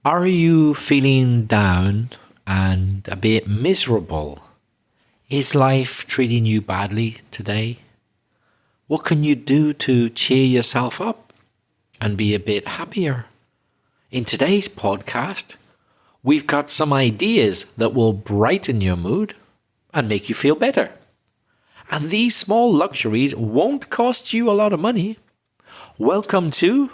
Are you feeling down and a bit miserable? Is life treating you badly today? What can you do to cheer yourself up and be a bit happier? In today's podcast, we've got some ideas that will brighten your mood and make you feel better. And these small luxuries won't cost you a lot of money. Welcome to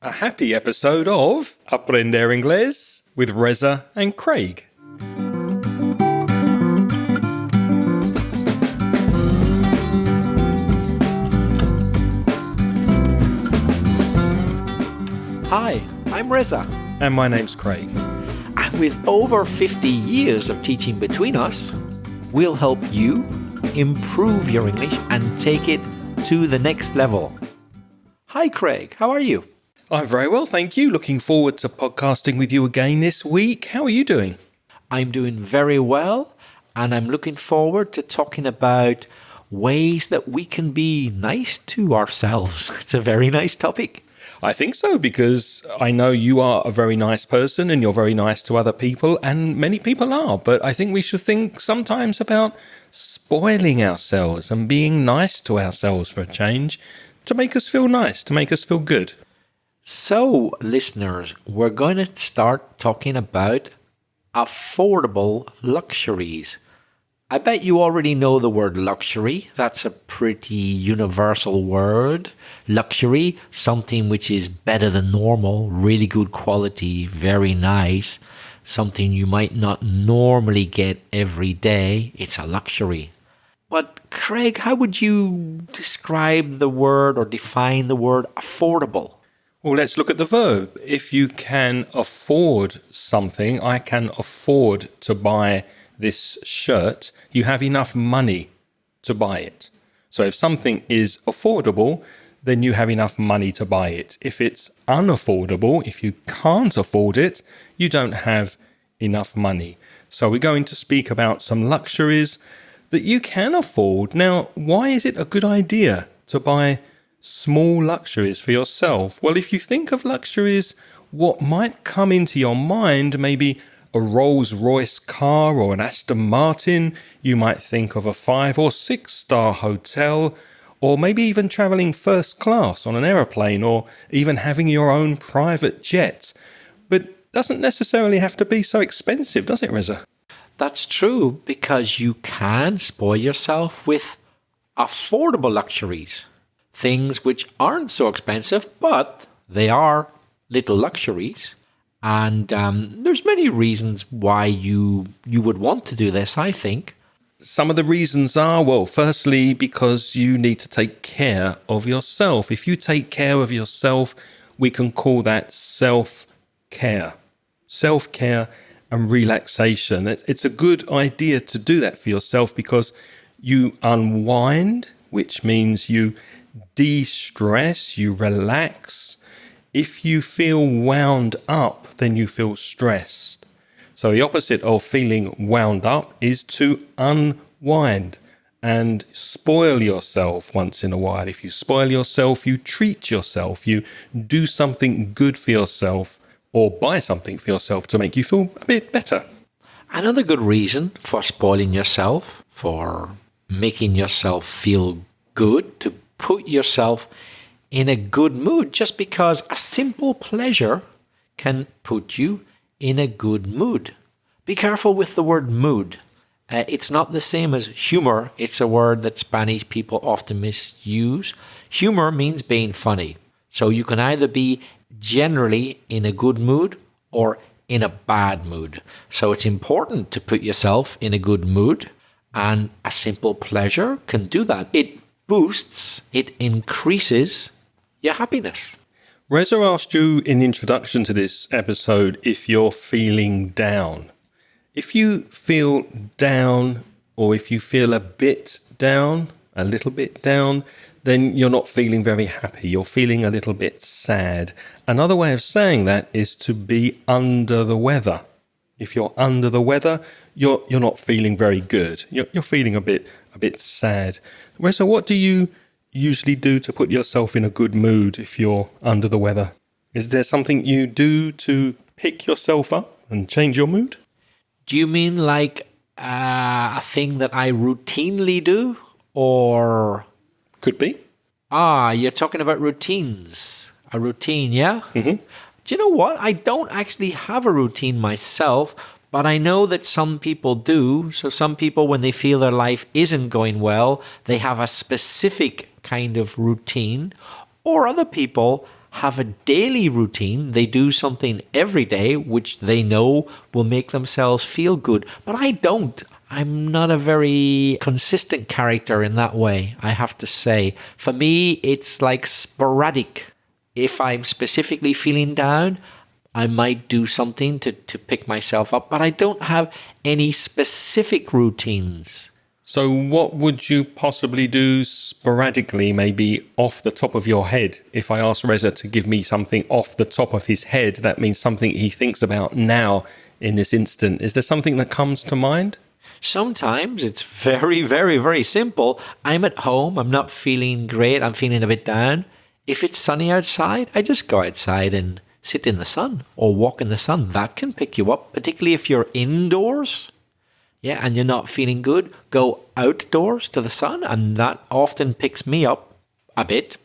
a happy episode of Aprender Inglés with Reza and Craig. Hi, I'm Reza. And my name's Craig. And with over 50 years of teaching between us, we'll help you improve your English and take it to the next level. Hi Craig, how are you? I'm very well, thank you. Looking forward to podcasting with you again this week. How are you doing? I'm doing very well, and I'm looking forward to talking about ways that we can be nice to ourselves. It's a very nice topic. I think so, because I know you are a very nice person and you're very nice to other people, and many people are. But I think we should think sometimes about spoiling ourselves and being nice to ourselves for a change to make us feel nice, to make us feel good. So, listeners, we're going to start talking about affordable luxuries. I bet you already know the word luxury. That's a pretty universal word. Luxury, something which is better than normal, really good quality, very nice, something you might not normally get every day. It's a luxury. But Craig, how would you describe the word or define the word affordable? Well, let's look at the verb. If you can afford something, I can afford to buy this shirt, you have enough money to buy it. So if something is affordable, then you have enough money to buy it. If it's unaffordable, if you can't afford it, you don't have enough money. So we're going to speak about some luxuries that you can afford. Now, why is it a good idea to buy small luxuries for yourself? Well, if you think of luxuries, what might come into your mind, maybe a Rolls-Royce car or an Aston Martin. You might think of a 5 or 6 star hotel, or maybe even traveling first class on an aeroplane, or even having your own private jet. But it doesn't necessarily have to be so expensive, does it, Reza? That's true, because you can spoil yourself with affordable luxuries. Things which aren't so expensive, but they are little luxuries. And there's many reasons why you would want to do this, I think. Some of the reasons are, well, firstly, because you need to take care of yourself. If you take care of yourself, we can call that self-care. Self-care and relaxation. It's a good idea to do that for yourself because you unwind, which means you de-stress, you relax. If you feel wound up, then you feel stressed. So the opposite of feeling wound up is to unwind and spoil yourself once in a while. If you spoil yourself, you treat yourself, you do something good for yourself or buy something for yourself to make you feel a bit better. Another good reason for spoiling yourself, for making yourself feel good, to put yourself in a good mood, just because a simple pleasure can put you in a good mood. Be careful with the word mood. It's not the same as humor. It's a word that Spanish people often misuse. Humor means being funny. So you can either be generally in a good mood or in a bad mood. So it's important to put yourself in a good mood, and a simple pleasure can do that. It boosts, it increases your happiness. Reza asked you in the introduction to this episode if you're feeling down. If you feel down, or if you feel a bit down, a little bit down, then you're not feeling very happy. You're feeling a little bit sad. Another way of saying that is to be under the weather. If you're under the weather, you're not feeling very good. You're feeling a bit sad. Reza, what do you usually do to put yourself in a good mood if you're under the weather? Is there something you do to pick yourself up and change your mood? Do you mean like a thing that I routinely do? Or... Could be. You're talking about routines. A routine, yeah? Mm-hmm. Do you know what? I don't actually have a routine myself, but I know that some people do. So some people, when they feel their life isn't going well, they have a specific kind of routine. Or other people have a daily routine. They do something every day, which they know will make themselves feel good. But I don't. I'm not a very consistent character in that way, I have to say. For me, it's like sporadic. If I'm specifically feeling down, I might do something to pick myself up, but I don't have any specific routines. So what would you possibly do sporadically, maybe off the top of your head? If I ask Reza to give me something off the top of his head, that means something he thinks about now in this instant. Is there something that comes to mind? Sometimes it's very, very, very simple. I'm at home. I'm not feeling great. I'm feeling a bit down. If it's sunny outside, I just go outside and sit in the sun or walk in the sun. That can pick you up, particularly if you're indoors. Yeah, and you're not feeling good. Go outdoors to the sun, and that often picks me up a bit.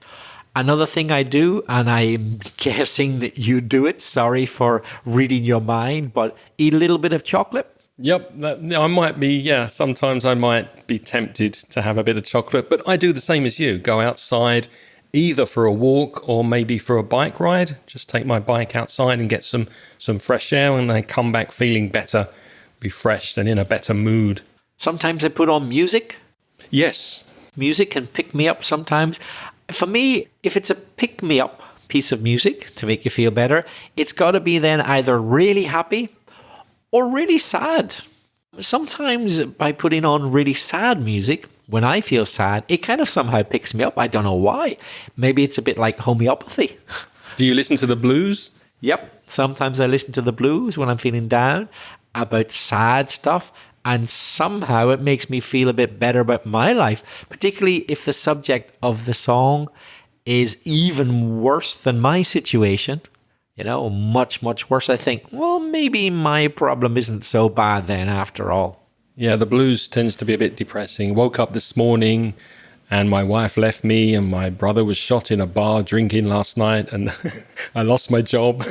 Another thing I do, and I'm guessing that you do it, sorry for reading your mind, but eat a little bit of chocolate. Yep, I might be, sometimes I might be tempted to have a bit of chocolate, but I do the same as you. Go outside, either for a walk or maybe for a bike ride. Just take my bike outside and get some fresh air, and I come back feeling better, refreshed and in a better mood. Sometimes I put on music. Yes. Music can pick me up sometimes. For me, if it's a pick-me-up piece of music to make you feel better, it's got to be then either really happy or really sad. Sometimes by putting on really sad music, when I feel sad, it kind of somehow picks me up. I don't know why. Maybe it's a bit like homeopathy. Do you listen to the blues? Yep. Sometimes I listen to the blues when I'm feeling down about sad stuff. And somehow it makes me feel a bit better about my life, particularly if the subject of the song is even worse than my situation. Much, much worse. I think, well, maybe my problem isn't so bad then after all. Yeah, the blues tends to be a bit depressing. Woke up this morning and my wife left me and my brother was shot in a bar drinking last night and I lost my job.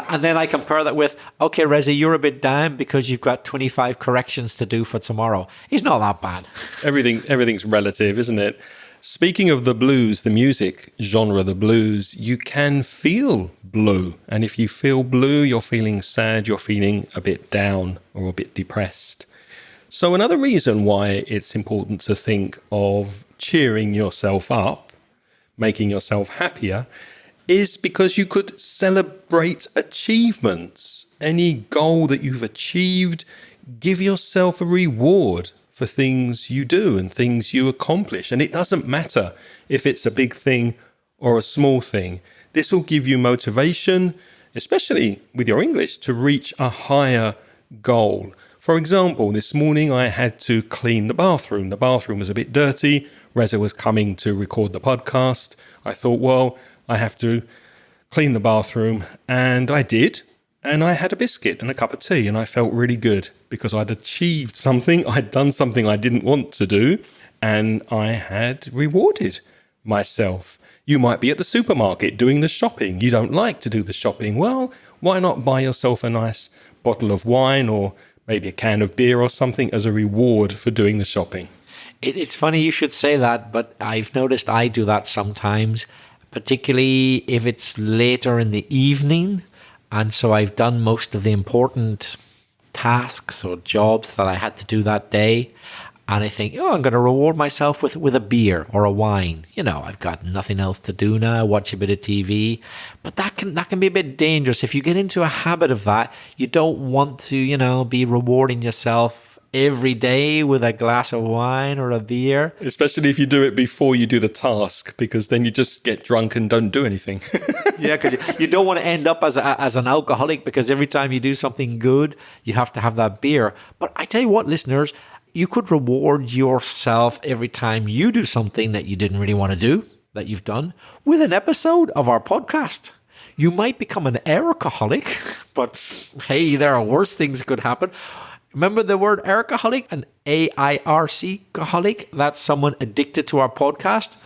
And then I compare that with, okay, Reza, you're a bit down because you've got 25 corrections to do for tomorrow. It's not that bad. Everything's relative, isn't it? Speaking of the blues, the music genre, the blues, you can feel blue. And if you feel blue, you're feeling sad, you're feeling a bit down or a bit depressed. So another reason why it's important to think of cheering yourself up, making yourself happier, is because you could celebrate achievements. Any goal that you've achieved, give yourself a reward for things you do and things you accomplish. And it doesn't matter if it's a big thing or a small thing. This will give you motivation, especially with your English, to reach a higher goal. For example, this morning I had to clean the bathroom. The bathroom was a bit dirty. Reza was coming to record the podcast. I thought, well, I have to clean the bathroom. And I did. And I had a biscuit and a cup of tea and I felt really good because I'd achieved something. I'd done something I didn't want to do and I had rewarded myself. You might be at the supermarket doing the shopping. You don't like to do the shopping. Well, why not buy yourself a nice bottle of wine or maybe a can of beer or something as a reward for doing the shopping? It's funny you should say that, but I've noticed I do that sometimes, particularly if it's later in the evening. And so I've done most of the important tasks or jobs that I had to do that day. And I think, I'm going to reward myself with a beer or a wine. I've got nothing else to do now, watch a bit of TV. But that can be a bit dangerous. If you get into a habit of that, you don't want to, be rewarding yourself every day with a glass of wine or a beer. Especially if you do it before you do the task, because then you just get drunk and don't do anything. Yeah, because you don't want to end up as an alcoholic because every time you do something good, you have to have that beer. But I tell you what, listeners, you could reward yourself every time you do something that you didn't really want to do, that you've done, with an episode of our podcast. You might become an alcoholic, but hey, there are worse things that could happen. Remember the word alcoholic? An AIRC-holic? That's someone addicted to our podcast.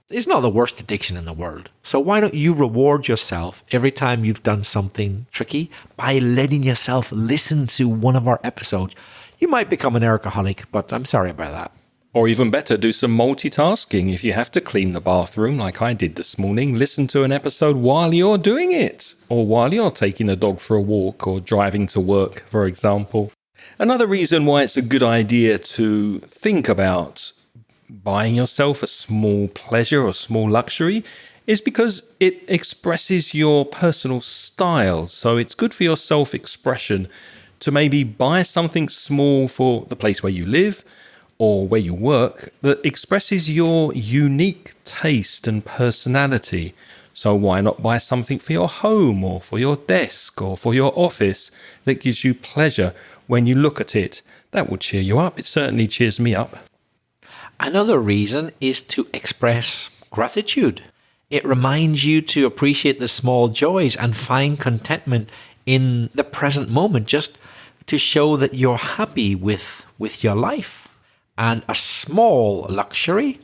It's not the worst addiction in the world. So why don't you reward yourself every time you've done something tricky by letting yourself listen to one of our episodes? You might become an alcoholic, but I'm sorry about that. Or even better, do some multitasking. If you have to clean the bathroom like I did this morning, listen to an episode while you're doing it, or while you're taking the dog for a walk or driving to work, for example. Another reason why it's a good idea to think about buying yourself a small pleasure or small luxury is because it expresses your personal style. So it's good for your self-expression to maybe buy something small for the place where you live or where you work that expresses your unique taste and personality. So why not buy something for your home or for your desk or for your office that gives you pleasure when you look at it? That will cheer you up. It certainly cheers me up. Another reason is to express gratitude. It reminds you to appreciate the small joys and find contentment in the present moment, just to show that you're happy with your life. And a small luxury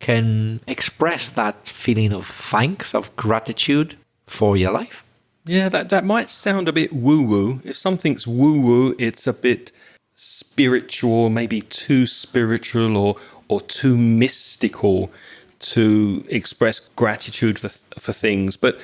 can express that feeling of thanks, of gratitude for your life. Yeah, that might sound a bit woo-woo. If something's woo-woo, it's a bit spiritual, maybe too spiritual or too mystical to express gratitude for things. But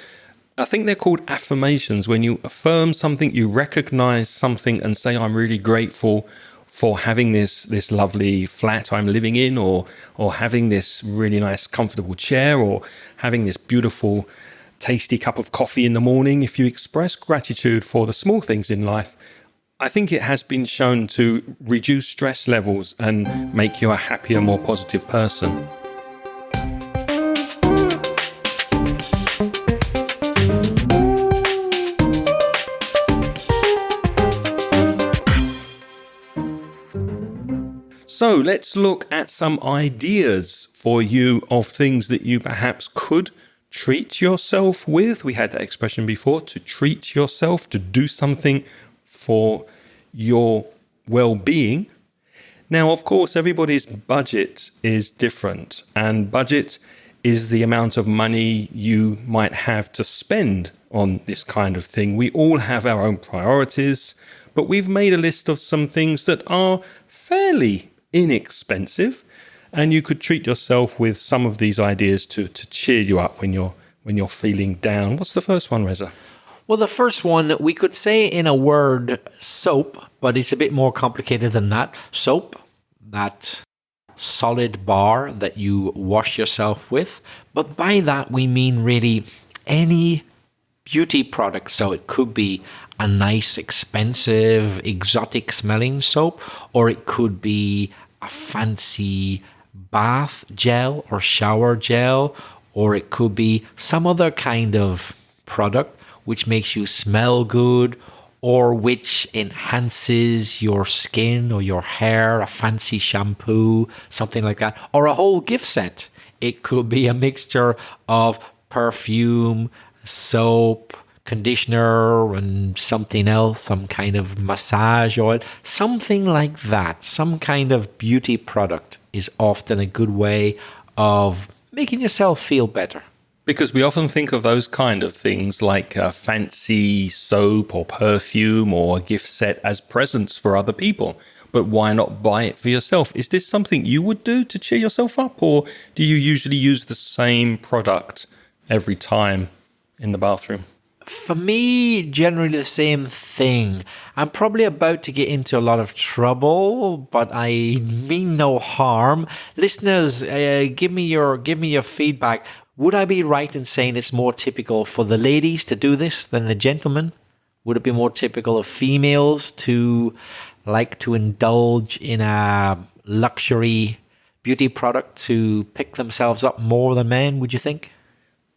I think they're called affirmations. When you affirm something, you recognize something and say, I'm really grateful for having this lovely flat I'm living in, or having this really nice comfortable chair, or having this beautiful tasty cup of coffee in the morning. If you express gratitude for the small things in life, I think it has been shown to reduce stress levels and make you a happier, more positive person. So let's look at some ideas for you of things that you perhaps could treat yourself with. We had that expression before, to treat yourself, to do something for your well-being. Now, of course, everybody's budget is different, and budget is the amount of money you might have to spend on this kind of thing. We all have our own priorities, but we've made a list of some things that are fairly inexpensive, and you could treat yourself with some of these ideas to cheer you up when you're feeling down. What's the first one, Reza? Well, the first one, we could say in a word, soap, but it's a bit more complicated than that. Soap, that solid bar that you wash yourself with. But by that, we mean really any beauty product. So it could be a nice, expensive, exotic smelling soap, or it could be a fancy bath gel or shower gel, or it could be some other kind of product which makes you smell good, or which enhances your skin or your hair, a fancy shampoo, something like that, or a whole gift set. It could be a mixture of perfume, soap, conditioner, and something else, some kind of massage oil, something like that. Some kind of beauty product is often a good way of making yourself feel better. Because we often think of those kind of things like a fancy soap or perfume or a gift set as presents for other people. But why not buy it for yourself? Is this something you would do to cheer yourself up, or do you usually use the same product every time in the bathroom? For me, generally the same thing. I'm probably about to get into a lot of trouble, but I mean no harm. Listeners, give me your feedback. Would I be right in saying it's more typical for the ladies to do this than the gentlemen? Would it be more typical of females to like to indulge in a luxury beauty product to pick themselves up more than men, would you think?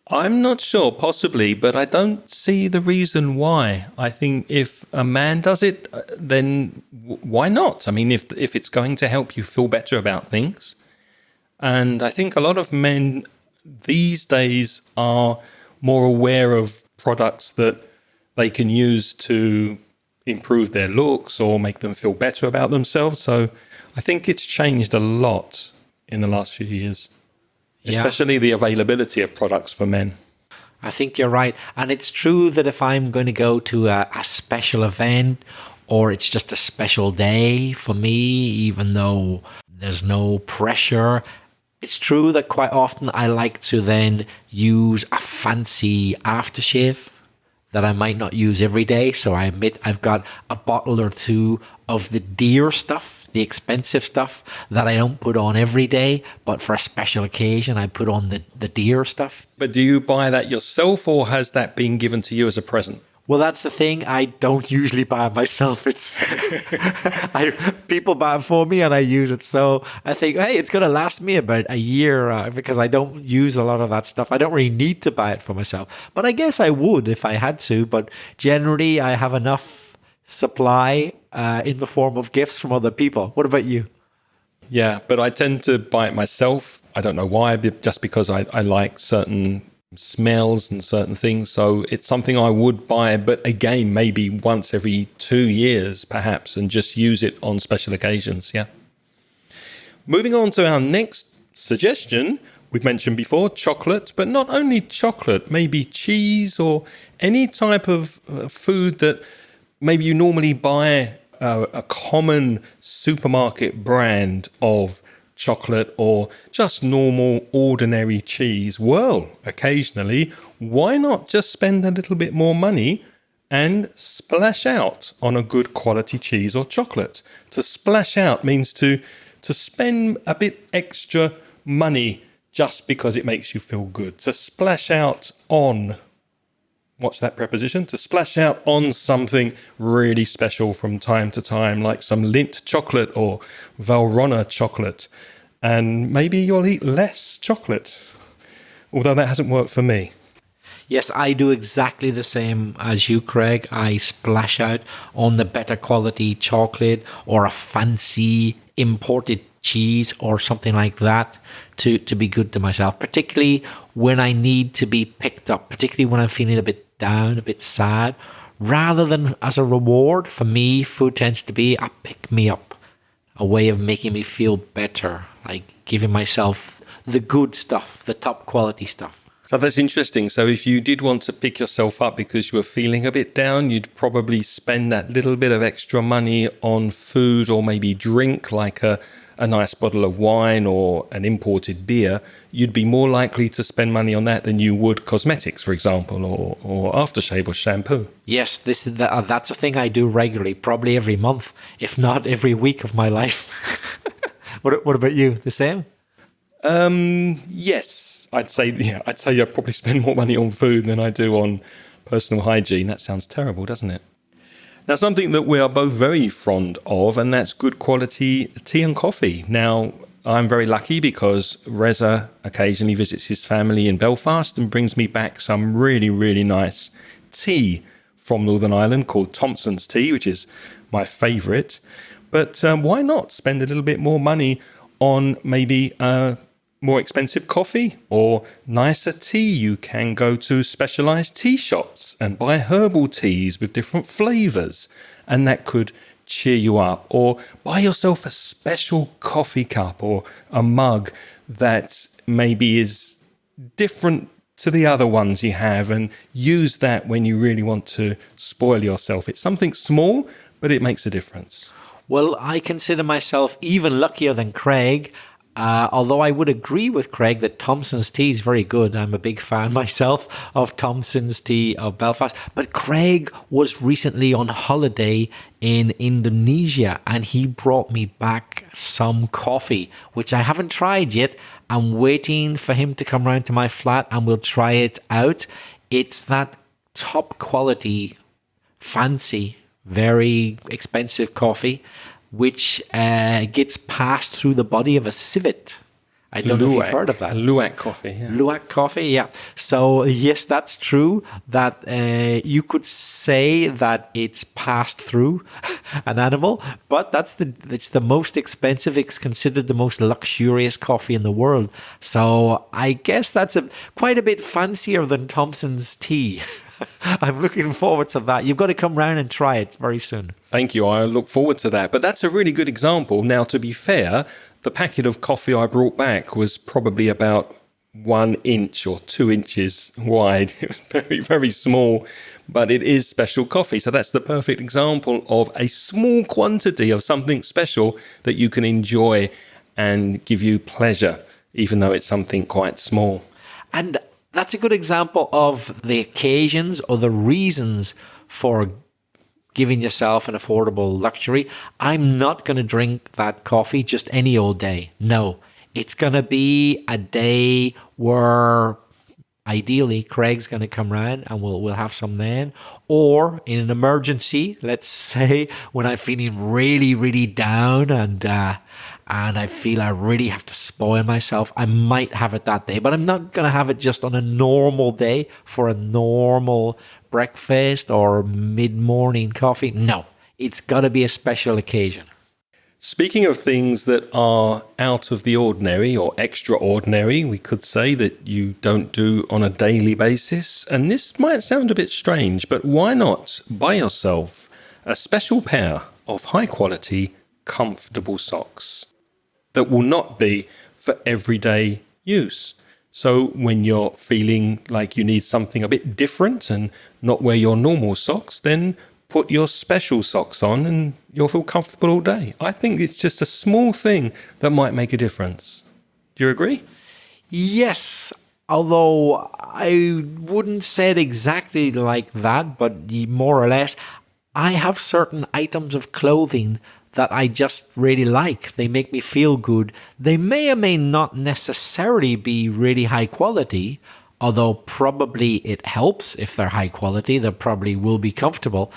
I'm not sure, possibly, but I don't see the reason why. I think if a man does it, then why not? I mean, if it's going to help you feel better about things. And I think a lot of men these days are more aware of products that they can use to improve their looks or make them feel better about themselves. So I think it's changed a lot in the last few years, especially the availability of products for men. I think you're right. And it's true that if I'm going to go to a special event or it's just a special day for me, even though there's no pressure, it's true that quite often I like to then use a fancy aftershave that I might not use every day. So I admit I've got a bottle or two of the dear stuff, the expensive stuff that I don't put on every day, but for a special occasion I put on the dear stuff. But do you buy that yourself, or has that been given to you as a present? Well, that's the thing. I don't usually buy it myself. It's people buy it for me and I use it. So I think, hey, it's going to last me about a year because I don't use a lot of that stuff. I don't really need to buy it for myself. But I guess I would if I had to. But generally, I have enough supply in the form of gifts from other people. What about you? Yeah, but I tend to buy it myself. I don't know why, just because I like certain smells and certain things. So it's something I would buy, but again, maybe once every 2 years, perhaps, and just use it on special occasions. Yeah. Moving on to our next suggestion, we've mentioned before chocolate, but not only chocolate, maybe cheese or any type of food that maybe you normally buy a common supermarket brand of chocolate or just normal ordinary cheese. Well, occasionally, why not just spend a little bit more money and splash out on a good quality cheese or chocolate? To splash out means to spend a bit extra money just because it makes you feel good. To splash out on, what's that preposition? To splash out on something really special from time to time, like some Lindt chocolate or Valrhona chocolate. And maybe you'll eat less chocolate, although that hasn't worked for me. Yes, I do exactly the same as you, Craig. I splash out on the better quality chocolate or a fancy imported cheese or something like that to be good to myself, particularly when I need to be picked up, particularly when I'm feeling a bit down, a bit sad. Rather than as a reward, for me, food tends to be a pick-me-up, a way of making me feel better, like giving myself the good stuff, the top quality stuff. So that's interesting. So if you did want to pick yourself up because you were feeling a bit down, you'd probably spend that little bit of extra money on food or maybe drink, like a nice bottle of wine or an imported beer. You'd be more likely to spend money on that than you would cosmetics, for example, or aftershave or shampoo. Yes, that's a thing I do regularly, probably every month, if not every week of my life. What about you? The same? Yes, I'd say I probably spend more money on food than I do on personal hygiene. That sounds terrible, doesn't it? Now, something that we are both very fond of, and that's good quality tea and coffee. Now, I'm very lucky because Reza occasionally visits his family in Belfast and brings me back some really, really nice tea from Northern Ireland called Thompson's tea, which is my favourite. But why not spend a little bit more money on maybe more expensive coffee or nicer tea? You can go to specialized tea shops and buy herbal teas with different flavors, and that could cheer you up. Or buy yourself a special coffee cup or a mug that maybe is different to the other ones you have, and use that when you really want to spoil yourself. It's something small, but it makes a difference. Well, I consider myself even luckier than Craig. Although I would agree with Craig that Thompson's tea is very good. I'm a big fan myself of Thompson's tea of Belfast. But Craig was recently on holiday in Indonesia and he brought me back some coffee, which I haven't tried yet. I'm waiting for him to come round to my flat and we'll try it out. It's that top quality, fancy, very expensive coffee, which gets passed through the body of a civet. I don't know if you've heard of that. Luwak coffee, yeah. Luwak coffee, yeah. So yes, that's true that you could say that it's passed through an animal, but it's the most expensive. It's considered the most luxurious coffee in the world. So I guess that's quite a bit fancier than Thompson's tea. I'm looking forward to that. You've got to come round and try it very soon. Thank you. I look forward to that. But that's a really good example. Now, to be fair, the packet of coffee I brought back was probably about 1 inch or 2 inches wide. It was very, very small, but it is special coffee. So that's the perfect example of a small quantity of something special that you can enjoy and give you pleasure, even though it's something quite small. And that's a good example of the occasions or the reasons for giving yourself an affordable luxury. I'm not going to drink that coffee just any old day. No, it's going to be a day where ideally Craig's going to come round and we'll have some then. Or in an emergency, let's say when I'm feeling really, really down and I feel I really have to spoil myself, I might have it that day. But I'm not going to have it just on a normal day for a normal breakfast or mid-morning coffee. No, it's got to be a special occasion. Speaking of things that are out of the ordinary or extraordinary, we could say that you don't do on a daily basis. And this might sound a bit strange, but why not buy yourself a special pair of high quality, comfortable socks that will not be for everyday use? So when you're feeling like you need something a bit different and not wear your normal socks, then put your special socks on and you'll feel comfortable all day. I think it's just a small thing that might make a difference. Do you agree? Yes, although I wouldn't say it exactly like that, but more or less, I have certain items of clothing that I just really like. They make me feel good. They may or may not necessarily be really high quality, although probably it helps if they're high quality. They probably will be comfortable,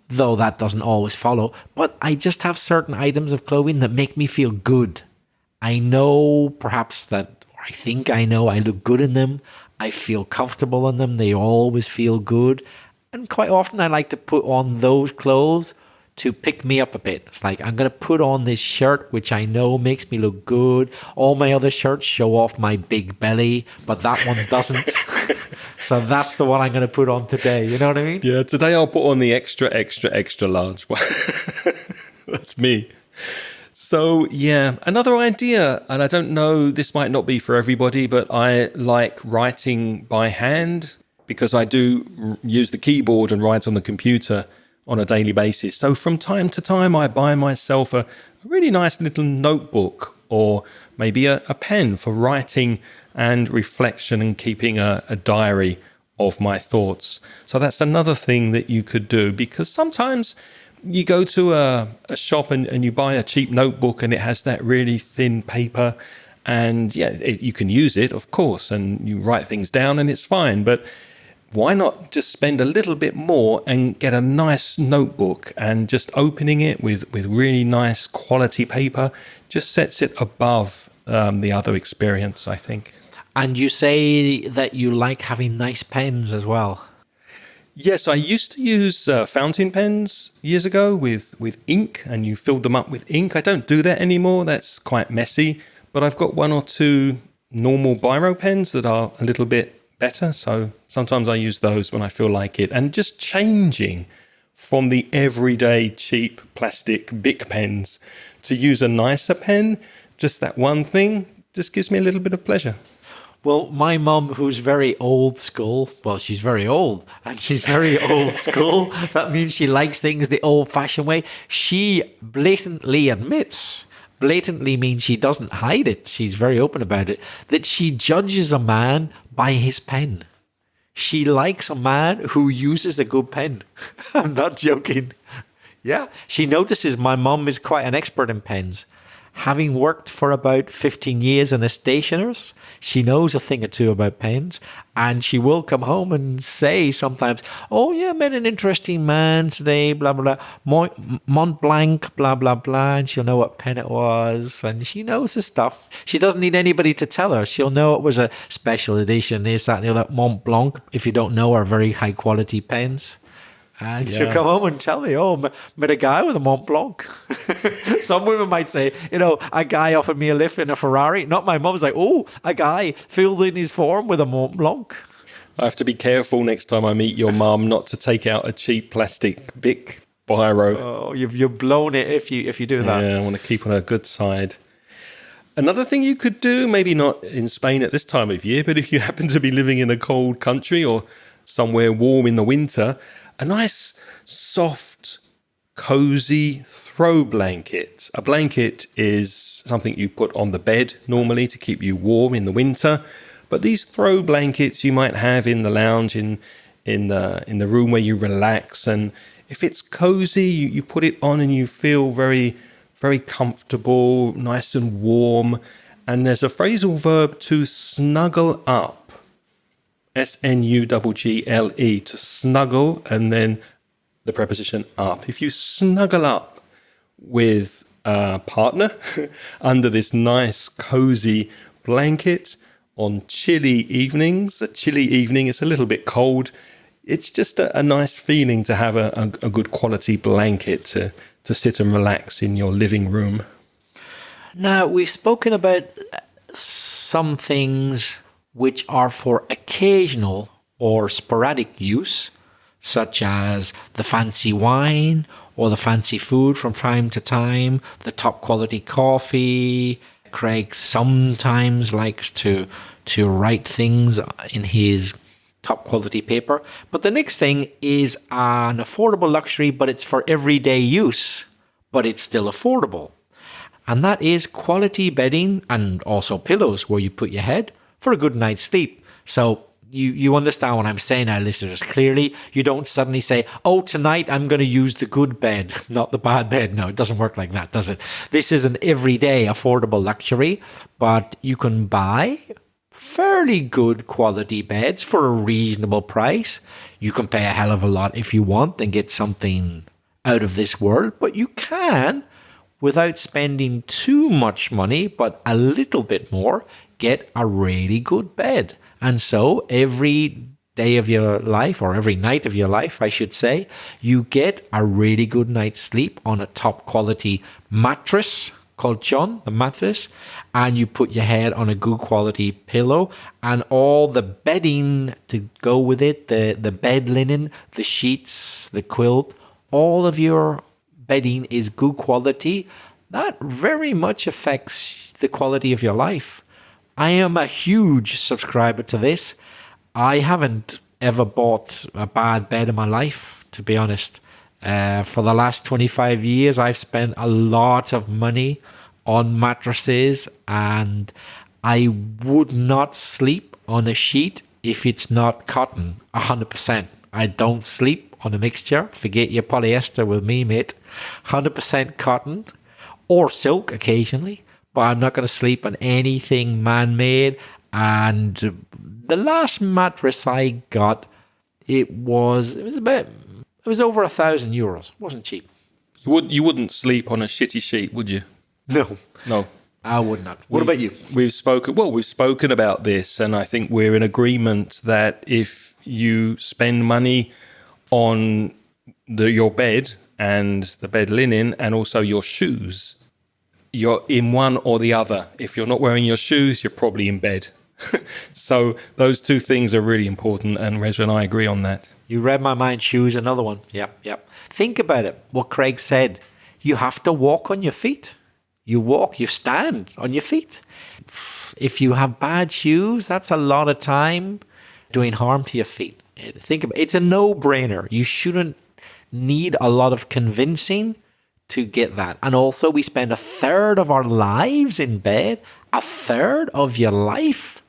though that doesn't always follow. But I just have certain items of clothing that make me feel good. I know perhaps that, or I think I know, I look good in them. I feel comfortable in them. They always feel good. And quite often I like to put on those clothes to pick me up a bit. It's like, I'm going to put on this shirt, which I know makes me look good. All my other shirts show off my big belly, but that one doesn't. So that's the one I'm going to put on today. You know what I mean? Yeah, today I'll put on the extra, extra, extra large one. That's me. So, yeah, another idea, and I don't know, this might not be for everybody, but I like writing by hand because I do use the keyboard and write on the computer on a daily basis. So from time to time, I buy myself a really nice little notebook or maybe a pen for writing and reflection and keeping a diary of my thoughts. So that's another thing that you could do, because sometimes you go to a shop and you buy a cheap notebook and it has that really thin paper, and yeah, you can use it, of course, and you write things down and it's fine. But why not just spend a little bit more and get a nice notebook, and just opening it with really nice quality paper just sets it above the other experience, I think. And you say that you like having nice pens as well. Yes, I used to use fountain pens years ago with ink, and you filled them up with ink. I don't do that anymore. That's quite messy. But I've got 1 or 2 normal biro pens that are a little bit better. So sometimes I use those when I feel like it. And just changing from the everyday cheap plastic Bic pens to use a nicer pen, just that one thing, just gives me a little bit of pleasure. Well, my mum, who's very old school, well, she's very old, and she's very old school. That means she likes things the old-fashioned way. She blatantly admits, blatantly means she doesn't hide it, she's very open about it, that she judges a man by his pen. She likes a man who uses a good pen. I'm not joking. Yeah, she notices my mum is quite an expert in pens. Having worked for about 15 years in a stationer's, she knows a thing or two about pens, and she will come home and say sometimes, oh yeah, met an interesting man today, blah, blah, blah, Mont Blanc, blah, blah, blah, and she'll know what pen it was, and she knows the stuff. She doesn't need anybody to tell her. She'll know it was a special edition, this, that, and the other. Mont Blanc, if you don't know, are very high quality pens. And she'll come home and tell me, oh, met a guy with a Mont Blanc. Some women might say, you know, a guy offered me a lift in a Ferrari. Not my mum's like, oh, a guy filled in his form with a Mont Blanc. I have to be careful next time I meet your mum not to take out a cheap plastic Bic biro. Oh, you've blown it if you do that. Yeah, I want to keep on her good side. Another thing you could do, maybe not in Spain at this time of year, but if you happen to be living in a cold country or somewhere warm in the winter, a nice, soft, cozy throw blanket. A blanket is something you put on the bed normally to keep you warm in the winter. But these throw blankets you might have in the lounge, in the room where you relax. And if it's cozy, you put it on and you feel very, very comfortable, nice and warm. And there's a phrasal verb to snuggle up. S-N-U-G-G-L-E, to snuggle, and then the preposition up. If you snuggle up with a partner under this nice, cozy blanket on chilly evenings, a chilly evening, it's a little bit cold. It's just a nice feeling to have a good quality blanket to sit and relax in your living room. Now, we've spoken about some things which are for occasional or sporadic use, such as the fancy wine or the fancy food from time to time, the top quality coffee. Craig sometimes likes to write things in his top quality paper. But the next thing is an affordable luxury, but it's for everyday use, but it's still affordable. And that is quality bedding and also pillows where you put your head for a good night's sleep. So you understand what I'm saying now, listeners. Clearly, you don't suddenly say, oh, tonight I'm going to use the good bed, not the bad bed. No, it doesn't work like that, does it? This is an everyday affordable luxury, but you can buy fairly good quality beds for a reasonable price. You can pay a hell of a lot if you want and get something out of this world, but you can, without spending too much money, but a little bit more, get a really good bed. And so every day of your life, or every night of your life, I should say, you get a really good night's sleep on a top quality mattress, colchon, the mattress, and you put your head on a good quality pillow, and all the bedding to go with it, the bed linen, the sheets, the quilt, all of your bedding is good quality. That very much affects the quality of your life. I am a huge subscriber to this. I haven't ever bought a bad bed in my life, to be honest. For the last 25 years, I've spent a lot of money on mattresses, and I would not sleep on a sheet if it's not cotton, 100%. I don't sleep on a mixture. Forget your polyester with me, mate. 100% cotton or silk occasionally. But I'm not going to sleep on anything man-made. And the last mattress I got, it was over €1,000. It wasn't cheap. You wouldn't sleep on a shitty sheet, would you? No. I would not. What about you? We've spoken about this, and I think we're in agreement that if you spend money on your bed and the bed linen and also your shoes, you're in one or the other. If you're not wearing your shoes, you're probably in bed. So those two things are really important, and Reza and I agree on that. You read my mind. Shoes, another one. Yep. Think about it. What Craig said. You have to walk on your feet. You stand on your feet. If you have bad shoes, that's a lot of time doing harm to your feet. Think about it. It's a no-brainer. You shouldn't need a lot of convincing to get that. And also, we spend a third of our lives in bed. A third of your life.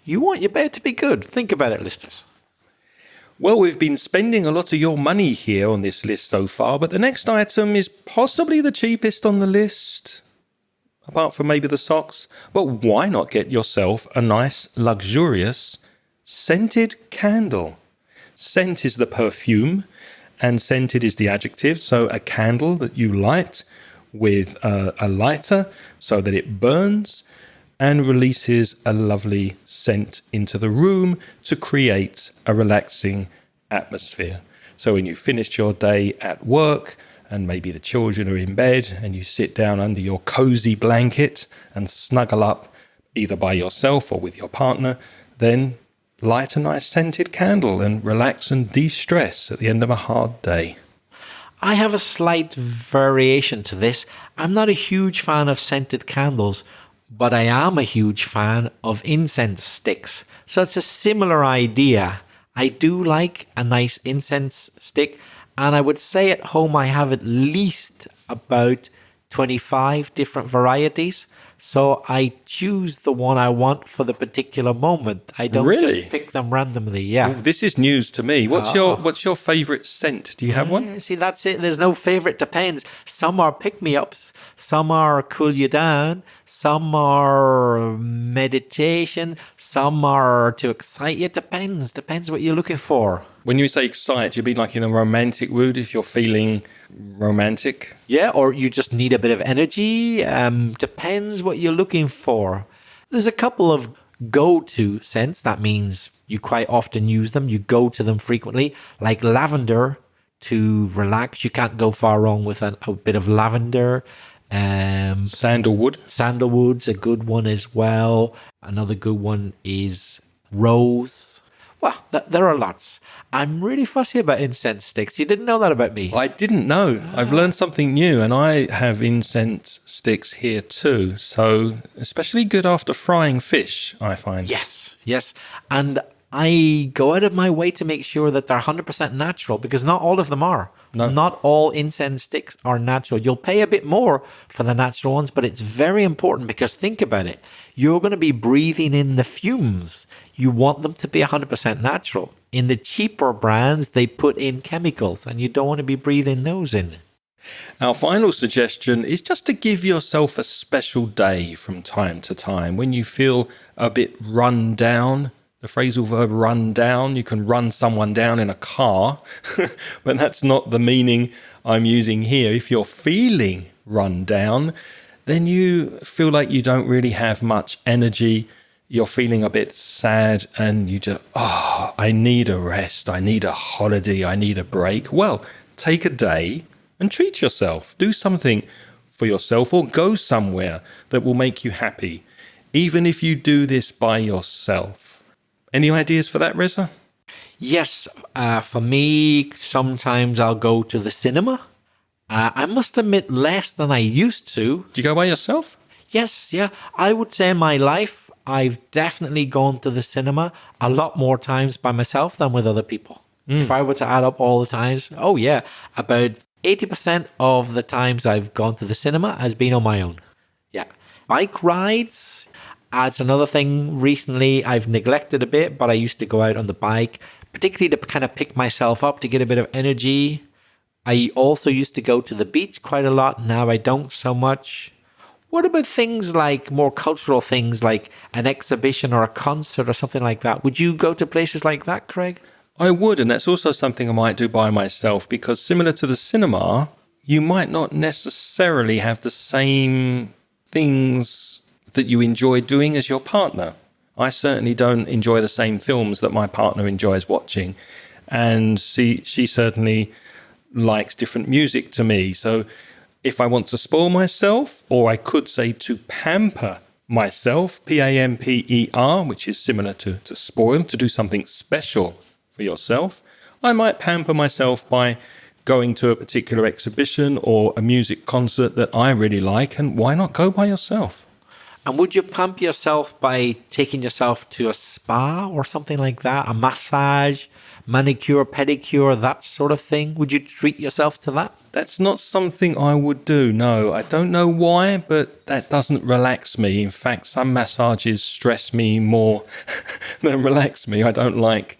You want your bed to be good. Think about it, listeners. Well, we've been spending a lot of your money here on this list so far, but the next item is possibly the cheapest on the list, apart from maybe the socks. But why not get yourself a nice, luxurious, scented candle? Scent is the perfume, and scented is the adjective. So a candle that you light with a lighter so that it burns and releases a lovely scent into the room to create a relaxing atmosphere. So when you finished your day at work and maybe the children are in bed and you sit down under your cozy blanket and snuggle up either by yourself or with your partner, then light a nice scented candle and relax and de-stress at the end of a hard day. I have a slight variation to this. I'm not a huge fan of scented candles, but I am a huge fan of incense sticks. So it's a similar idea. I do like a nice incense stick, and I would say at home I have at least about 25 different varieties. So I choose the one I want for the particular moment. I don't Really? just pick them randomly. Yeah. Ooh, this is news to me. What's your favorite scent? Do you have one? See, that's it. There's no favorite. Depends. Some are pick-me-ups. Some are cool you down. Some are meditation. Some are to excite you. Depends. Depends what you're looking for. When you say excite, you mean like in a romantic mood if you're feeling romantic? Yeah, or you just need a bit of energy. Depends what you're looking for. There's a couple of go-to scents. That means you quite often use them. You go to them frequently, like lavender to relax. You can't go far wrong with a bit of lavender. Sandalwood? Sandalwood's a good one as well. Another good one is rose. Well, there are lots. I'm really fussy about incense sticks. You didn't know that about me. I didn't know. I've learned something new, and I have incense sticks here too. So, especially good after frying fish, I find. Yes, yes. And I go out of my way to make sure that they're 100% natural, because not all of them are. No. Not all incense sticks are natural. You'll pay a bit more for the natural ones, but it's very important because think about it. You're going to be breathing in the fumes. You want them to be 100% natural. In the cheaper brands, they put in chemicals, and you don't want to be breathing those in. Our final suggestion is just to give yourself a special day from time to time when you feel a bit run down. The phrasal verb run down, you can run someone down in a car, but that's not the meaning I'm using here. If you're feeling run down, then you feel like you don't really have much energy. You're feeling a bit sad and you just, I need a rest. I need a holiday. I need a break. Well, take a day and treat yourself. Do something for yourself or go somewhere that will make you happy, even if you do this by yourself. Any ideas for that, Reza? Yes, for me, sometimes I'll go to the cinema. I must admit less than I used to. Do you go by yourself? Yes, yeah. I would say in my life, I've definitely gone to the cinema a lot more times by myself than with other people. If I were to add up all the times, oh yeah, about 80% of the times I've gone to the cinema has been on my own. Yeah. Bike rides, that's another thing recently I've neglected a bit, but I used to go out on the bike, particularly to kind of pick myself up, to get a bit of energy. I also used to go to the beach quite a lot. Now I don't so much. What about things like more cultural things like an exhibition or a concert or something like that? Would you go to places like that, Craig? I would, and that's also something I might do by myself because similar to the cinema, you might not necessarily have the same things that you enjoy doing as your partner. I certainly don't enjoy the same films that my partner enjoys watching, and she certainly likes different music to me. So if I want to spoil myself, or I could say to pamper myself, Pamper, which is similar to spoil, to do something special for yourself, I might pamper myself by going to a particular exhibition or a music concert that I really like, and why not go by yourself? And would you pamper yourself by taking yourself to a spa or something like that? A massage, manicure, pedicure, that sort of thing? Would you treat yourself to that? That's not something I would do, no. I don't know why, but that doesn't relax me. In fact, some massages stress me more than relax me. I don't like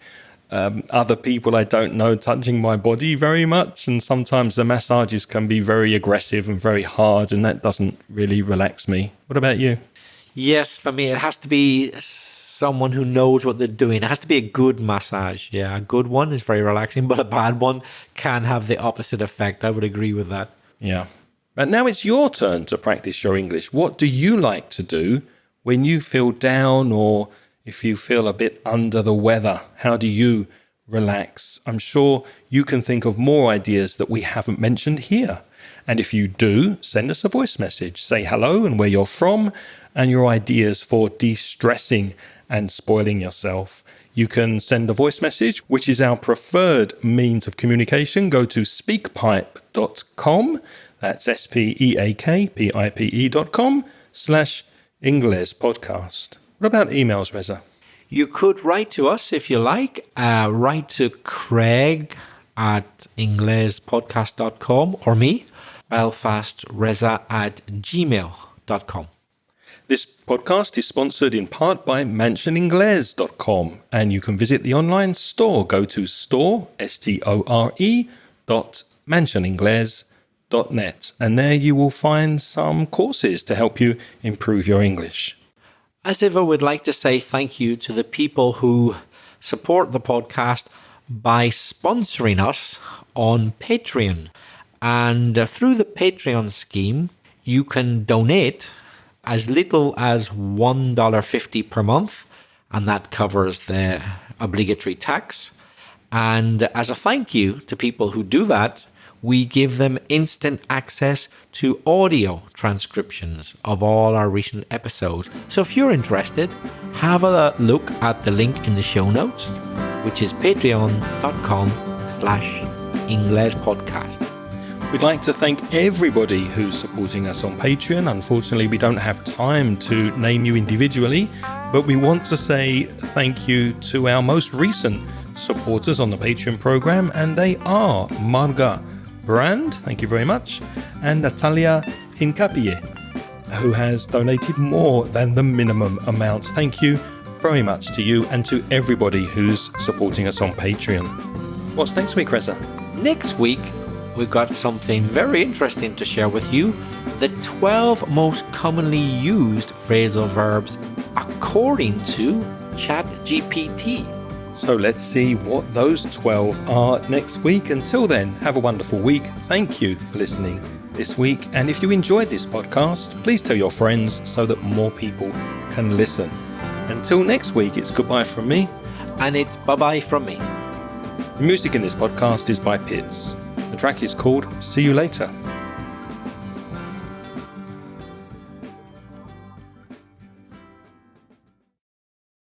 other people I don't know touching my body very much, and sometimes the massages can be very aggressive and very hard, and that doesn't really relax me. What about you? Yes, for me, it has to be someone who knows what they're doing. It has to be a good massage. Yeah, a good one is very relaxing, but a bad one can have the opposite effect. I would agree with that. Yeah. But now it's your turn to practice your English. What do you like to do when you feel down or if you feel a bit under the weather? How do you relax? I'm sure you can think of more ideas that we haven't mentioned here. And if you do, send us a voice message. Say hello and where you're from and your ideas for de-stressing and spoiling yourself, you can send a voice message, which is our preferred means of communication. Go to speakpipe.com. That's speakpipe.com/Ingles podcast. What about emails, Reza? You could write to us if you like. Write to Craig at inglespodcast.com or me, belfastreza@gmail.com. This podcast is sponsored in part by mansioningles.com, and you can visit the online store. Go to store.mansioningles.net, and there you will find some courses to help you improve your English. As ever, we'd like to say thank you to the people who support the podcast by sponsoring us on Patreon. And through the Patreon scheme, you can donate as little as $1.50 per month, and that covers the obligatory tax. And as a thank you to people who do that, we give them instant access to audio transcriptions of all our recent episodes. So if you're interested, have a look at the link in the show notes, which is patreon.com/Inglespodcast. We'd like to thank everybody who's supporting us on Patreon. Unfortunately, we don't have time to name you individually, but we want to say thank you to our most recent supporters on the Patreon program, and they are Marga Brand, thank you very much, and Natalia Hincapie, who has donated more than the minimum amount. Thank you very much to you and to everybody who's supporting us on Patreon. What's next week, Reza? Next week, we've got something very interesting to share with you. The 12 most commonly used phrasal verbs according to ChatGPT. So let's see what those 12 are next week. Until then, have a wonderful week. Thank you for listening this week. And if you enjoyed this podcast, please tell your friends so that more people can listen. Until next week, it's goodbye from me. And it's bye-bye from me. The music in this podcast is by Pitts. The track is called See You Later.